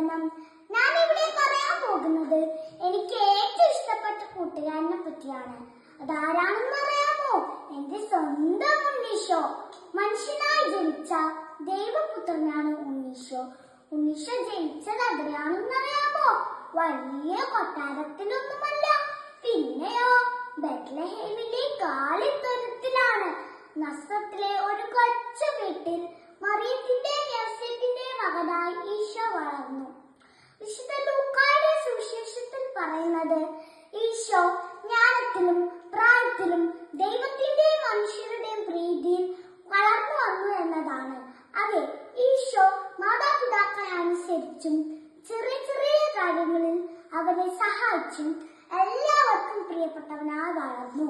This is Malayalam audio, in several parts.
വന്ദനം. ഞാനിവിടെ പറയാൻ പോകുന്നത് എനിക്ക് ഏറ്റവും ഇഷ്ടപ്പെട്ട കൂട്ടുകാരനെ പറ്റിയാണ്. അതാരാണെന്ന് അറിയാമോ? എന്റെ സ്വന്തം ഉണ്ണീശോ. മനുഷ്യനായി ജനിച്ച ദൈവപുത്രനാണ് ഉണ്ണീശോ. ഉണ്ണീശോ ജനിച്ചത് എവിടെയാണെന്ന് അറിയാമോ? വലിയ കൊട്ടാരത്തിലൊന്നുമല്ല, പിന്നെയോ ബെത്ലഹേമിലെ കാലിത്തൊഴുത്തിലാണ്. നസ്രത്തിലെ ഒരു കൊച്ചു വീട്ടിൽ മറിയത്തിന്റെയും യോസേഫിന്റെയും മകനായി ഈശോ വളർന്നു. വിശുദ്ധ ലൂക്കായുടെ സുവിശേഷത്തിൽ പറയുന്നത് ഈശോ ജ്ഞാനത്തിലും പ്രായത്തിലും ദൈവത്തിന്റെയും മനുഷ്യരുടെയും പ്രീതിയിൽ വളർന്നു വന്നു എന്നതാണ്. അതെ, ഈശോ മാതാപിതാക്കളെ അനുസരിച്ചും ചെറിയ ചെറിയ കാര്യങ്ങളിൽ അവരെ സഹായിച്ചും എല്ലാവർക്കും പ്രിയപ്പെട്ടവനായി വളർന്നു.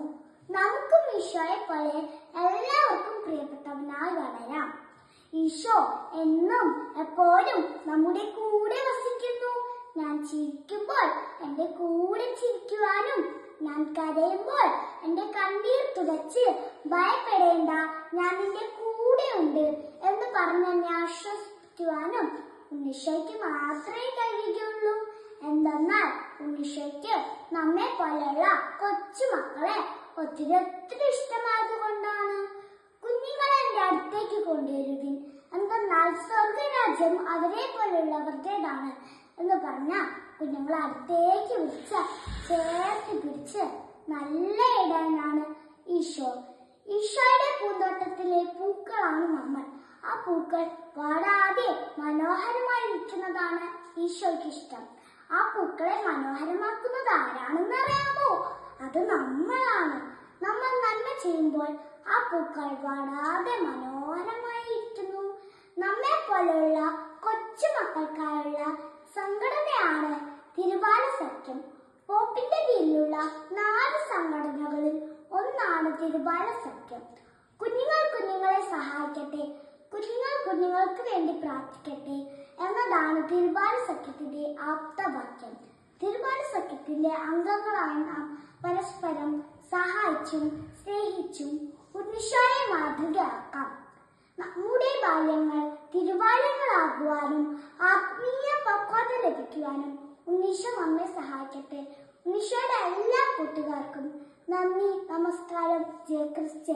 നമുക്കും ഈശോയെ പോലെ എല്ലാവർക്കും പ്രിയപ്പെട്ടവനായി വളരാം. ഈശോ എന്നും എപ്പോഴും നമ്മുടെ കൂടെ വസിക്കുന്നു. ഞാൻ ചിരിക്കുമ്പോൾ എന്റെ കൂടെ ചിരിക്കുവാനും ഞാൻ കരയുമ്പോൾ എന്റെ കണ്ണീർ തുടച്ച് ഭയപ്പെടേണ്ട, ഞാൻ നിന്റെ കൂടെ ഉണ്ട് എന്ന് പറഞ്ഞ് എന്നെ ആശ്വസിക്കുവാനും ഉണ്ണീശോയ്ക്ക് മാത്രമേ കഴിയുകയുള്ളൂ. എന്തെന്നാൽ ഉണ്ണീശോയ്ക്ക് നമ്മെ പോലെയുള്ള കൊച്ചു മക്കളെ ഒത്തിരി ഒത്തിരി ഇഷ്ടമായത് കൊണ്ടാണ്. കുഞ്ഞുങ്ങളെ എന്റെ അടുത്തേക്ക് കൊണ്ടുവരുവിൻ, എന്തെന്നാൽ സ്വർഗരാജ്യം അവരെ പോലുള്ളവരുടേതാണ് എന്ന് പറഞ്ഞ കുഞ്ഞുങ്ങളെ അടുത്തേക്ക് വിളിച്ച് ചേർത്ത് പിടിച്ച് നല്ല ഇടാനാണ് ഈശോ. ഈശോയുടെ പൂന്തോട്ടത്തിലെ പൂക്കളാണ് നമ്മൾ. ആ പൂക്കൾ വാടാതെ മനോഹരമായി നിൽക്കുന്നതാണ് ഈശോയ്ക്ക് ഇഷ്ടം. ആ പൂക്കളെ മനോഹരമാക്കുന്നത് ആരാണെന്ന് അറിയാമോ? അത് നമ്മളാണ്. നമ്മൾ നന്മ ചെയ്യുമ്പോൾ ആ പൂക്കൾ വാടാതെ മനോഹരമായി ഇരിക്കുന്നു. നമ്മെ പോലെയുള്ള കൊച്ചു മക്കൾക്കായുള്ള സംഘടനയാണ് തിരുബാല സഖ്യം. പോപ്പിന്റെ കീഴിലുള്ള 4 സംഘടനകളിൽ ഒന്നാണ് തിരുബാല സഖ്യം. കുഞ്ഞുങ്ങൾ കുഞ്ഞുങ്ങളെ സഹായിക്കട്ടെ, കുഞ്ഞുങ്ങൾ കുഞ്ഞുങ്ങൾക്ക് വേണ്ടി പ്രാർത്ഥിക്കട്ടെ എന്നതാണ് തിരുബാല സഖ്യത്തിന്റെ ആപ്തവാക്യം. തിരുബാല സഖ്യത്തിന്റെ അംഗങ്ങളായ നാം പരസ്പരം സഹായിച്ചും സ്നേഹിച്ചും ഉണ്ണീശോയെ മാതൃകയാക്കാം. നമ്മുടെ ബാല്യങ്ങൾ തിരുബാലങ്ങളാകുവാനും ആത്മീയ പക്വത ലഭിക്കുവാനും ഉണ്ണീശോ നമ്മെ സഹായിക്കട്ടെ. ഉണ്ണീശോയുടെ എല്ലാ കൂട്ടുകാർക്കും നന്ദി, നമസ്കാരം. ജയ ക്രിസ്ത്യ.